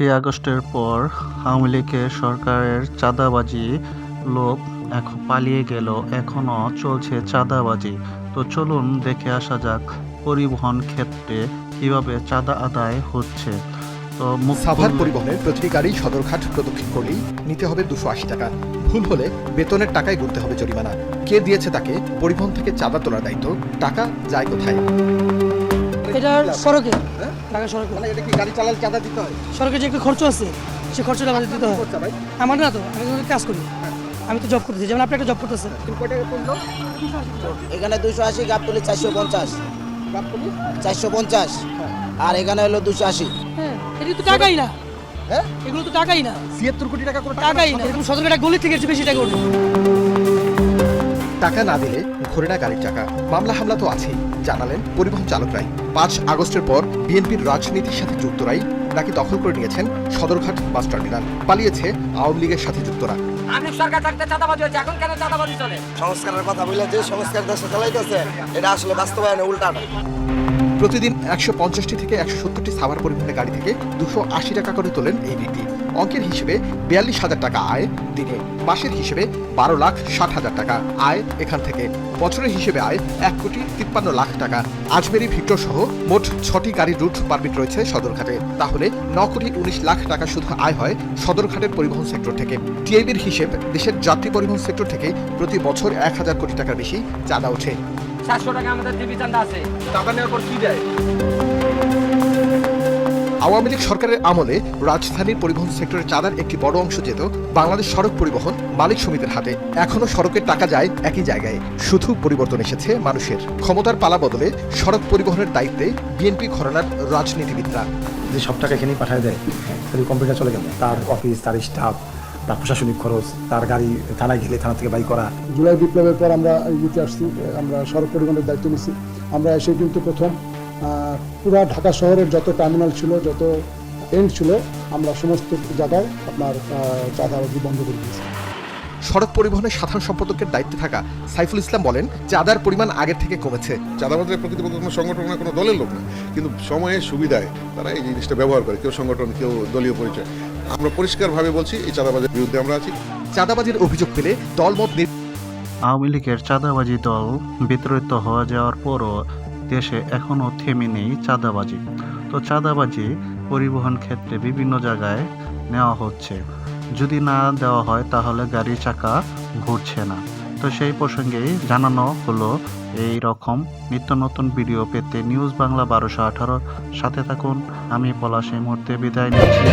আগস্টের পর আওয়ামী লীগের সরকারের চাঁদাবাজি লোক এখন পালিয়ে গেল, এখনো চলছে চাঁদাবাজি। তো চলুন দেখে আসা যাক পরিবহন ক্ষেত্রে কিভাবে চাঁদা আদায় হচ্ছে। তো সাভার পরিবহনের প্রতিটি গাড়ি সদরঘাট প্রদক্ষিণ করলেই নিতে হবে 280 টাকা। ভুল হলে বেতনের টাকায় গুনতে হবে জরিমানা। কে দিয়েছে তাকে? পরিবহন থেকে চাঁদা তোলার দায়িত্ব। টাকা যায় কোথায়? এটা সড়কে ঢাকা সড়কে এটা কি গাড়ি চালালে চাঁদা দিতে হয়? সড়কে যে একটা খরচ আছে সে খরচটা আমাদের দিতে হয়। আমার না তো, আমি যখন কাজ করি, আমি তো জব করতেছি, যেমন আপনি একটা জব করতেছেন। এখানে 280, গাবতলি 450, 450 আর এখানে হলো 280। হ্যাঁ, এটা তো টাকাই না। হ্যাঁ, এগুলো তো টাকাই না, ৭৬ কোটি টাকা করে টাকাই না। এরকম সদরঘাট গলি থেকে একটু বেশি টাকা ওঠে। টাকা না দিলে ঘোরে না গাড়ির চাকা। মামলা হামলা তো আছেই, জানালেন পরিবহন চালকরাই। 5 আগস্টের পর বিএনপির রাজনীতির সাথে যুক্তরাই নাকি দখল করে নিয়েছেন সদরঘাট বাস টার্মিনাল। পালিয়েছে আওয়ামী লীগের সাথে যুক্তরা। সরকার থাকতে চাঁদাবাজি হচ্ছে, এখন কেন চাঁদাবাজি চলে? সংস্কারের কথা বলে যে সংস্কার দেশে চালাইতেছে, এটা আসলে বাস্তবায়নে উল্টাটা। প্রতিদিন 150টি থেকে 170টি সাভার পরিবহনের গাড়ি থেকে 280 টাকা করে তোলেন এই ব্যক্তি। অঙ্কের হিসেবে 42,000 টাকা আয় দিনে। মাসের হিসেবে 12,60,000 টাকা আয় এখান থেকে। বছরের হিসেবে আয় 1,53,00,000 টাকা। আজমেরি ভিক্টর সহ মোট 6টি গাড়ির রুট পারমিট রয়েছে সদরঘাটে। তাহলে 9,19,00,000 টাকা শুধু আয় হয় সদরঘাটের পরিবহন সেক্টর থেকে। টিআইবির হিসেব, দেশের যাত্রী পরিবহন সেক্টর থেকে প্রতি বছর 1,000 কোটি টাকার বেশি চাঁদা ওঠে। 700 টাকা আমাদের টিভি চাঁদা আছে। টাকা নেওয়ার পর কি দেয়? আওয়ামী লীগ সরকারের আমলে রাজধানীর পরিবহন সেক্টরের চাঁদার একটি বড় অংশ যেত বাংলাদেশ সড়ক পরিবহন মালিক সমিতির হাতে। এখনো সড়কের টাকা যায় একই জায়গায়, শুধু পরিবর্তন এসেছে মানুষের। ক্ষমতার পালা বদলে সড়ক পরিবহনের দায়িত্বে বিএনপি ঘরানার রাজনীতিবিদরা। যে সব টাকা এখানেই পাঠায় দেয়, তাহলে কোম্পানিটা চলে গেল। তার অফিস, তার স্টাফ, তার প্রশাসনিক খরচ, তার গাড়ি থানায় গেলে থানা থেকে বাই করা। জুলাই বিপ্লবের পর আমরা ইউনিটে আসছি, আমরা সড়ক পরিবহনের দায়িত্ব নিচ্ছি। আমরা এসে কিন্তু প্রথম পুরা ঢাকা শহরের যত টার্মিনাল ছিল, যত এন্ড ছিল, আমরা সমস্ত জায়গায় আপনার চাঁদাবাজি বন্ধ করে দিয়েছি। সড়ক পরিবহনের সাধারণ সম্পাদকের দায়িত্বে থাকা সাইফুল ইসলাম বলেন, চাঁদার পরিমাণ আগের থেকে কমেছে। চাঁদাবাজের প্রকৃতিপক্ষ কোনো সংগঠন না, কোনো দলের লোক না, কিন্তু সময়ের সুবিধায় তারা এই জিনিসটা ব্যবহার করে, কেউ সংগঠন, কেউ দলীয় পরিচয়। আমরা পরিষ্কারভাবে বলছি, এই চাঁদাবাজের বিরুদ্ধে আমরা আছি। চাঁদাবাজির অভিযোগ পেলে দলমত আওয়ামী লীগের চাঁদাবাজি দল বিতাড়িত হয়ে যাওয়ার পরও দেশে এখনও থেমে নেই চাঁদাবাজি। তো চাঁদাবাজি পরিবহন ক্ষেত্রে বিভিন্ন জায়গায় নেওয়া হচ্ছে। যদি না দেওয়া হয় তাহলে গাড়ি চাকা ঘুরছে না। তো সেই প্রসঙ্গেই জানানো হলো। এই রকম নিত্য নতুন ভিডিও পেতে নিউজ বাংলা 1218 সাথে থাকুন। আমি পলাশ এই মুহূর্তে বিদায় নিচ্ছি।